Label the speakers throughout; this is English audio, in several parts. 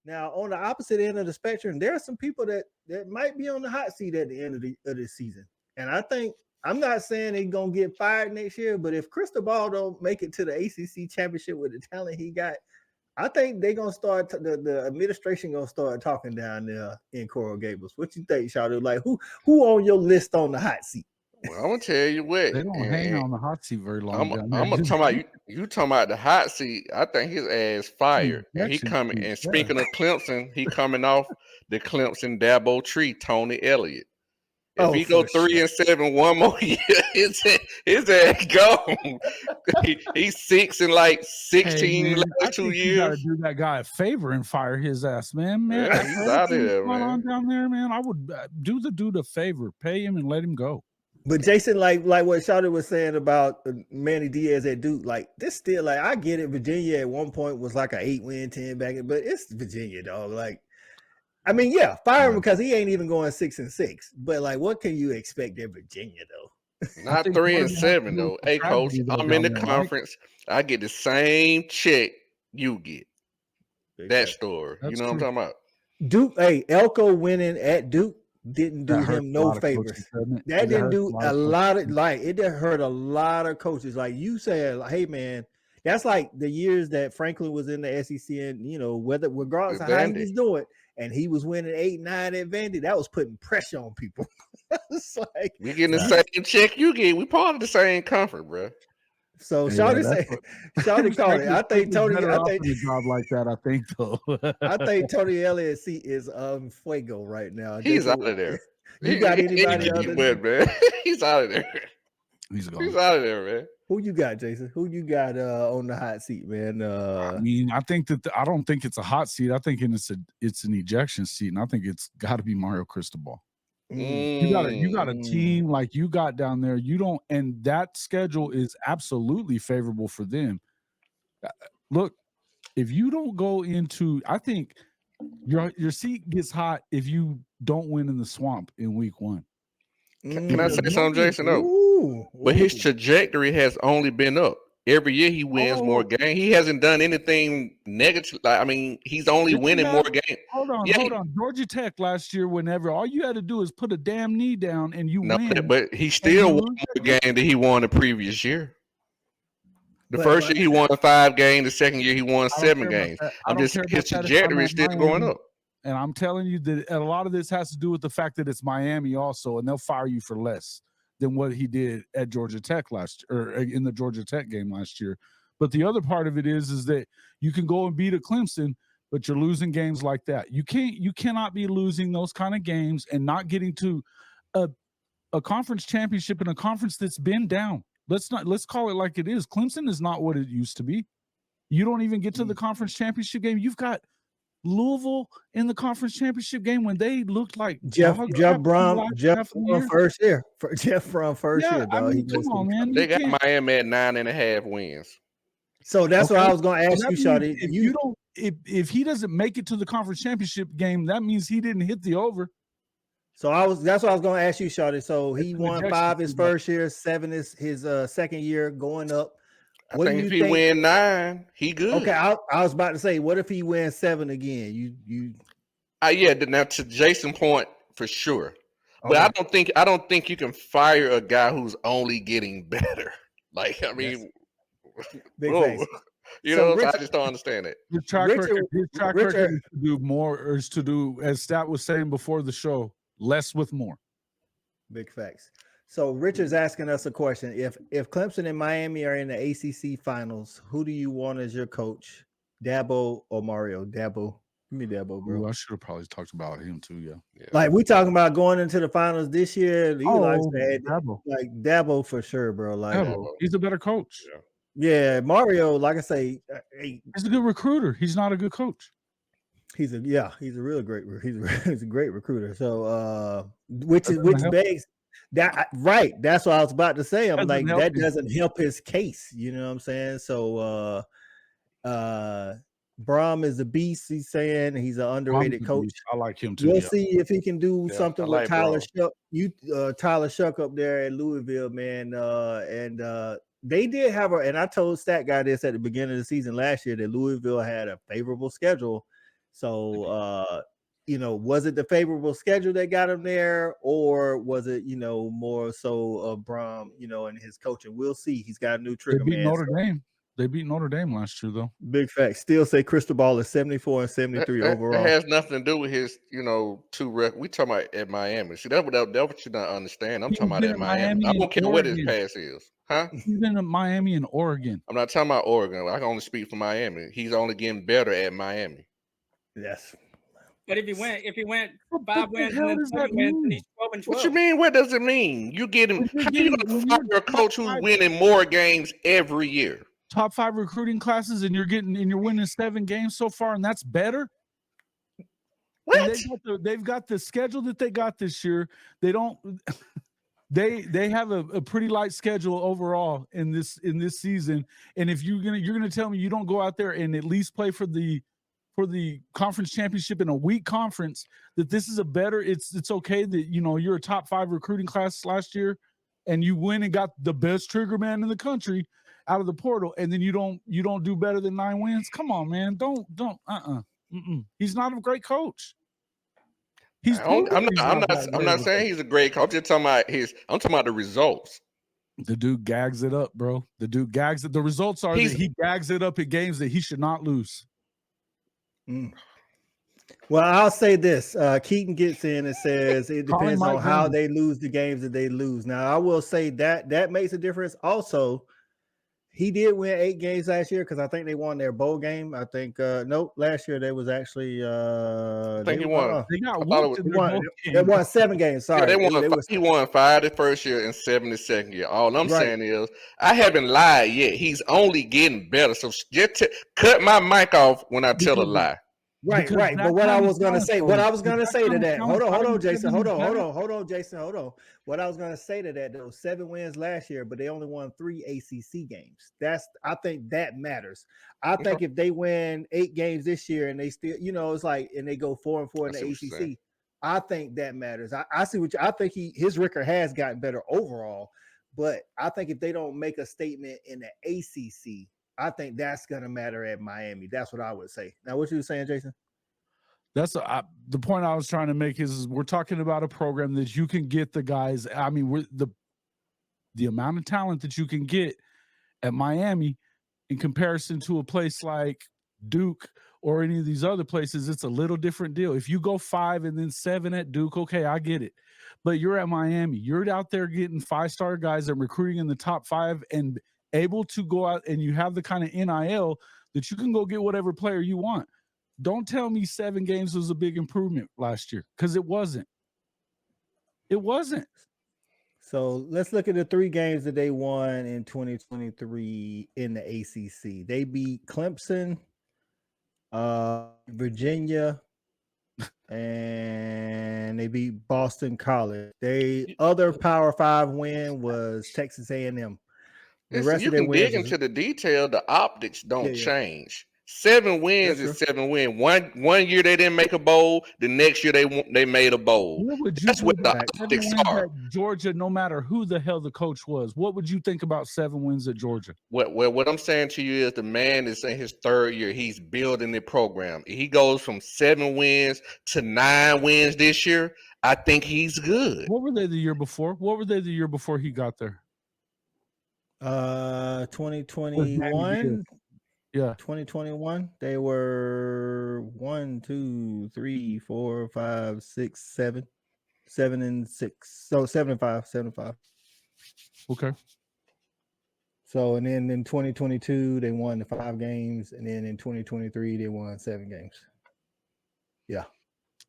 Speaker 1: Now, on the opposite end of the spectrum, there are some people that might be on the hot seat at the end of this season. And I think I'm not saying they're gonna get fired next year, but if Cristobal don't make it to the ACC championship with the talent he got, I think they're gonna start the administration gonna start talking down there in Coral Gables. What you think, Shawty? Like who on your list on the hot seat?
Speaker 2: Well, I'm gonna tell you what.
Speaker 3: They don't hang on the hot seat very long.
Speaker 2: I'm gonna talk about you talking about the hot seat. I think his ass fired. And he coming.
Speaker 3: Seat,
Speaker 2: And speaking of Clemson, he coming off the Clemson Dabo tree. Tony Elliott. If he go 3-7 one more year, his ass gone. He's 6 in like 16 last 2 years. You
Speaker 3: gotta do that guy a favor and fire his ass, man.
Speaker 2: Yeah, he's out of there, man.
Speaker 3: On down there, man. I would do the dude a favor, pay him and let him go.
Speaker 1: But Jason, like what Shawty was saying about Manny Diaz at Duke, like this still like I get it. Virginia at one point was like an 8-win 10 back, but it's Virginia, dog. Like, I mean, yeah, fire him because he ain't even going 6-6. But like, what can you expect at Virginia though?
Speaker 2: Not 3-7 though. Hey, coach, I'm in the conference. I get the same check you get. That story, you know what I'm talking about?
Speaker 1: Duke, hey, Elko winning at Duke didn't do him no favors. That didn't do a lot of like it did hurt a lot of coaches. Like you said, like, hey man, that's like the years that Franklin was in the SEC, and you know whether regardless of how he was doing, and he was winning 8-9 at Vandy, that was putting pressure on people. It's like
Speaker 2: we getting the same check you get. We part of the same comfort, bro.
Speaker 1: So Shawty called it. I think Tony. I think
Speaker 3: a job like that. I think though.
Speaker 1: I think Tony Elliott's seat is fuego right now.
Speaker 2: He's out of there.
Speaker 1: You got anybody else?
Speaker 2: Man. He's out of there.
Speaker 3: He's gone.
Speaker 2: He's out of there, man.
Speaker 1: Who you got, Jason? Who you got on the hot seat, man?
Speaker 3: I mean, I think that I don't think it's a hot seat. I think it's an ejection seat, and I think it's got to be Mario Cristobal. You got a team like you got down there. You don't, and that schedule is absolutely favorable for them. Look, if you don't go into, I think your seat gets hot if you don't win in the swamp in week 1.
Speaker 2: Can I say something, Jason? No, but his trajectory has only been up. Every year he wins more games. He hasn't done anything negative. I mean, he's only winning more games.
Speaker 3: Hold on. Georgia Tech last year, whenever all you had to do is put a damn knee down and you win.
Speaker 2: But he still won more games than he won the previous year. The first year he won 5 games. The second year he won 7 games. His trajectory is still going up.
Speaker 3: And I'm telling you that a lot of this has to do with the fact that it's Miami also, and they'll fire you for less than what he did at Georgia Tech in the Georgia Tech game last year. But the other part of it is that you can go and beat a Clemson, but you're losing games like that. You cannot be losing those kind of games and not getting to a conference championship in a conference that's been down. Let's call it like it is. Clemson is not what it used to be. You don't even get to the conference championship game. You've got Louisville in the conference championship game when they looked like
Speaker 1: Jeff Brom first year. Jeff Brom first year, dog.
Speaker 3: I mean, come on, man.
Speaker 2: They got Miami at 9.5 wins.
Speaker 1: So that's what I was going to ask you, Shawty.
Speaker 3: If he doesn't make it to the conference championship game, that means he didn't hit the over.
Speaker 1: So that's what I was going to ask you, Shawty. So he won 5 his first year, 7 is his second year, going up.
Speaker 2: I think if he win 9, he good.
Speaker 1: Okay, I was about to say, what if he wins 7 again? You
Speaker 2: yeah. Now to Jason's point, for sure. But I don't think you can fire a guy who's only getting better. Like, I mean,
Speaker 1: big face.
Speaker 2: You know, I just don't understand it.
Speaker 3: His track record is to do more, or is to do, as Stat was saying before the show, less with more.
Speaker 1: Big facts. So Richard's asking us a question. If Clemson and Miami are in the ACC finals, who do you want as your coach? Dabo or Mario? Dabo. Give me Dabo, bro.
Speaker 3: Ooh, I should have probably talked about him too, yeah.
Speaker 1: Like we talking about going into the finals this year.
Speaker 3: Dabo.
Speaker 1: Like Dabo for sure, bro. Like
Speaker 3: Dabo. He's a better coach.
Speaker 1: Yeah, Mario, like I say,
Speaker 3: he's a good recruiter. He's not a good coach.
Speaker 1: He's a great recruiter. So which begs that right. That's what I was about to say. I'm like, that doesn't help his case. You know what I'm saying? So Brom is a beast. He's saying he's an underrated coach.
Speaker 3: I like him too.
Speaker 1: We'll see if he can do something with Tyler Shuck. Tyler Shuck up there at Louisville, man. They did have and I told Stat Guy this at the beginning of the season last year that Louisville had a favorable schedule. So, was it the favorable schedule that got him there, or was it, more so Brom, and his coaching? We'll see. He's got a new trigger
Speaker 3: They beat
Speaker 1: man.
Speaker 3: Notre Dame. They beat Notre Dame last year, though.
Speaker 1: Big fact. Still say Cristobal is 74 and 73 overall.
Speaker 2: It has nothing to do with his, 2 records. We talking about at Miami. See, that's what you not understand. I'm talking about at Miami. I don't care what his pass is. Huh?
Speaker 3: He's been in Miami and Oregon.
Speaker 2: I'm not talking about Oregon. I can only speak for Miami. He's only getting better at Miami.
Speaker 1: Yes.
Speaker 4: But if he went 5 wins and then 7 wins, and he's 12 and 12.
Speaker 2: What you mean? What does it mean? You get him. How you gonna fire a coach who's winning more games every year?
Speaker 3: Top 5 recruiting classes, and you're winning 7 games so far, and that's better.
Speaker 2: What?
Speaker 3: They've got the schedule that they got this year. They don't. They have a pretty light schedule overall in this season. And if you're gonna tell me you don't go out there and at least play for the conference championship in a weak conference, that this is a better. It's okay that you're a top 5 recruiting class last year, and you win and got the best trigger man in the country out of the portal, and then you don't do better than 9 wins. Come on, man. Don't. He's not a great coach.
Speaker 2: I'm not saying he's a great coach. I'm talking about the results.
Speaker 3: The dude gags it up, bro. The dude gags it. The results are that he gags it up in games that he should not lose.
Speaker 1: Well, I'll say this. Keaton gets in and says it depends on how they lose the games that they lose. Now, I will say that makes a difference. Also, he did win 8 games last year because I think they won their bowl game. I think last year they was actually
Speaker 2: I think he won.
Speaker 3: They got whooped in their bowl game.
Speaker 1: They won 7 games. Sorry,
Speaker 2: he won 5 the first year and 7 the second year. All I'm saying is I haven't lied yet. He's only getting better. So just cut my mic off when I tell a lie.
Speaker 1: Right. But what I was going to say to that, hold on, Jason. Hold on, Jason. What I was going to say to that, though, 7 wins last year, but they only won 3 ACC games. I think that matters. I think if they win 8 games this year and they still, it's like, and they go 4-4 in the ACC, I think that matters. I see I think his record has gotten better overall, but I think if they don't make a statement in the ACC, I think that's going to matter at Miami. That's what I would say. Now, what you were saying, Jason?
Speaker 3: That's the point I was trying to make is we're talking about a program that you can get the guys. I mean, the amount of talent that you can get at Miami in comparison to a place like Duke or any of these other places, it's a little different deal. If you go 5 and then 7 at Duke, okay, I get it. But you're at Miami. You're out there getting 5-star guys and recruiting in the top 5 and able to go out, and you have the kind of NIL that you can go get whatever player you want. Don't tell me 7 games was a big improvement last year, because it wasn't. It wasn't.
Speaker 1: So let's look at the 3 games that they won in 2023 in the ACC. They beat Clemson, Virginia, and they beat Boston College. Other Power 5 win was Texas A&M.
Speaker 2: The rest you of can dig into the detail. The optics don't change. 7 wins is 7 wins. One year they didn't make a bowl. The next year they made a bowl. That's what the optics are.
Speaker 3: Georgia, no matter who the hell the coach was, what would you think about 7 wins at Georgia?
Speaker 2: What I'm saying to you is the man is in his 3rd year. He's building the program. He goes from 7 wins to 9 wins this year. I think he's good.
Speaker 3: What were they the year before? What were they the year before he got there?
Speaker 1: 2021.
Speaker 3: Yeah,
Speaker 1: 2021. They were 1, 2, 3, 4, 5, 6, 7, 7 and 6. So 7-5.
Speaker 3: Okay.
Speaker 1: So and then in 2022 they won the 5 games, and then in 2023 they won 7 games. Yeah.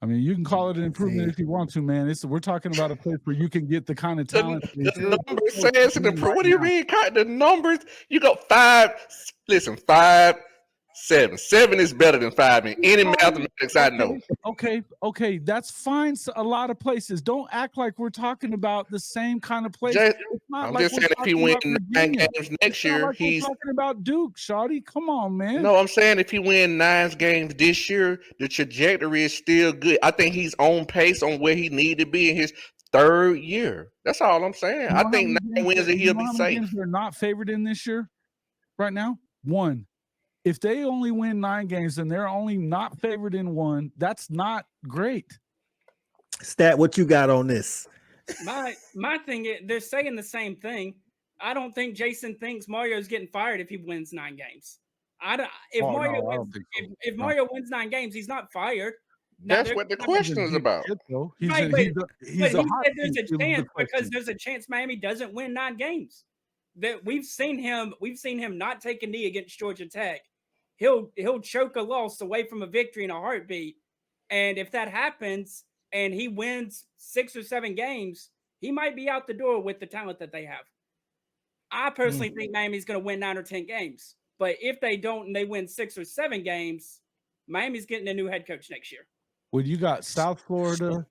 Speaker 3: I mean, you can call it an improvement if you want to, man. We're talking about a place where you can get the kind of talent.
Speaker 2: The numbers says an improvement. What do you mean? The numbers, you go 5. Listen, 5, 7. 7 is better than 5 in any mathematics I know.
Speaker 3: Okay, that's fine. So a lot of places. Don't act like we're talking about the same kind of place.
Speaker 2: I'm just saying if he wins 9 games next year, he's
Speaker 3: talking about Duke, Shawty. Come on, man.
Speaker 2: No, I'm saying if he wins 9 games this year, the trajectory is still good. I think he's on pace on where he need to be in his 3rd year. That's all I'm saying. I think 9 wins and he'll be safe.
Speaker 3: They're not favored in this year, right now. 1. If they only win 9 games and they're only not favored in 1, that's not great.
Speaker 1: Stat, what you got on this?
Speaker 4: My thing is, they're saying the same thing. I don't think Jason thinks Mario's getting fired if he wins 9 games. If Mario wins 9 games, he's not fired.
Speaker 2: That's what the question is about.
Speaker 3: He's
Speaker 4: Right,
Speaker 3: a hot
Speaker 4: there's a
Speaker 3: seat,
Speaker 4: chance because there's a chance Miami doesn't win 9 games. That we've seen him not take a knee against Georgia Tech. He'll choke a loss away from a victory in a heartbeat. And if that happens and he wins 6 or 7 games, he might be out the door with the talent that they have. I personally think Miami's going to win 9 or 10 games. But if they don't and they win 6 or 7 games, Miami's getting a new head coach next year.
Speaker 3: Well, you got South Florida.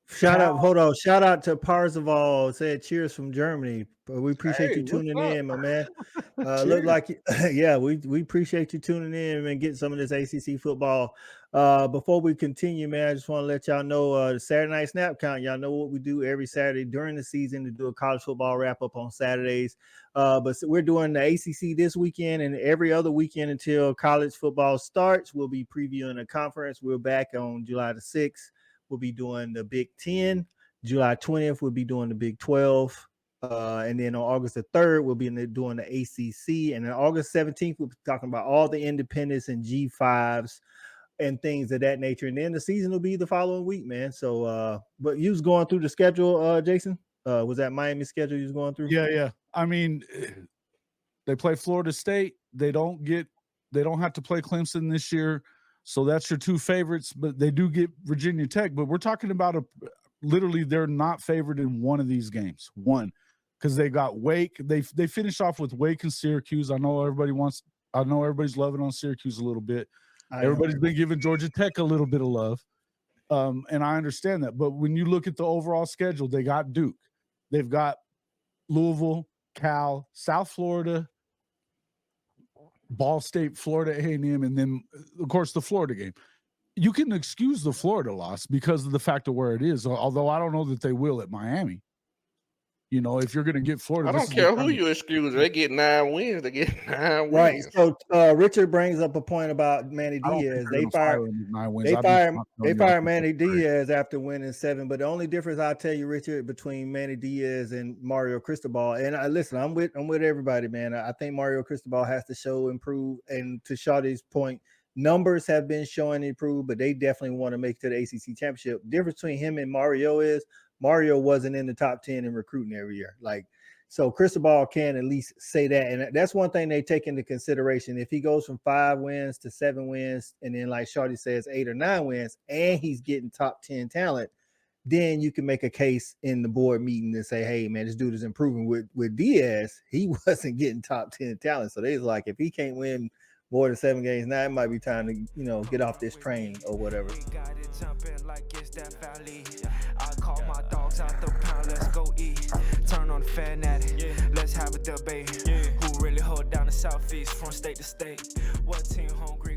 Speaker 1: Shout out to Parzival. Said cheers from Germany. We appreciate you tuning in, my man. Look like we appreciate you tuning in and getting some of this ACC football. Before we continue, man, I just want to let y'all know the Saturday Night Snap Count. Y'all know what we do every Saturday during the season to do a college football wrap up on Saturdays. But we're doing the ACC this weekend and every other weekend until college football starts. We'll be previewing a conference. We're back on July the 6th. We'll be doing the Big 10. July 20th, we'll be doing the Big 12. And then on August the 3rd, we'll be doing the ACC. And then August 17th, we'll be talking about all the independents and G5s and things of that nature. And then the season will be the following week, man. So, but you was going through the schedule, Jason? Was that Miami schedule you was going through?
Speaker 3: Yeah. I mean, they play Florida State. They don't have to play Clemson this year. So that's your 2 favorites, but they do get Virginia Tech. But we're talking about literally they're not favored in one of these games. One, because they got Wake. They finished off with Wake and Syracuse. I know everybody's loving on Syracuse a little bit. Everybody's been giving Georgia Tech a little bit of love. And I understand that. But when you look at the overall schedule, they got Duke. They've got Louisville, Cal, South Florida, Ball State, Florida A&M, and then, of course, the Florida game. You can excuse the Florida loss because of the fact of where it is, although I don't know that they will at Miami. You know, if you're going to get Florida.
Speaker 2: I don't care who you excuse. They get 9 wins. They get 9 wins.
Speaker 1: Right. So Richard brings up a point about Manny Diaz. They fired Manny Diaz after winning 7. But the only difference I'll tell you, Richard, between Manny Diaz and Mario Cristobal, and I'm with everybody, man. I think Mario Cristobal has to improve. And to Shawty's point, numbers have been showing improve, but they definitely want to make it to the ACC championship. The difference between him and Mario is Mario wasn't in the top 10 in recruiting every year. So Cristobal can at least say that. And that's one thing they take into consideration. If he goes from 5 wins to 7 wins, and then like Shawty says, 8 or 9 wins, and he's getting top 10 talent, then you can make a case in the board meeting and say, hey, man, this dude is improving. With Diaz, he wasn't getting top 10 talent. So they was like, if he can't win more than 7 games, now it might be time to, get off this train or whatever.
Speaker 5: I call my dogs out the pound, let's go eat. Turn on the fan at it, let's have a debate. Who really hold down the Southeast from state to state? What team hungry?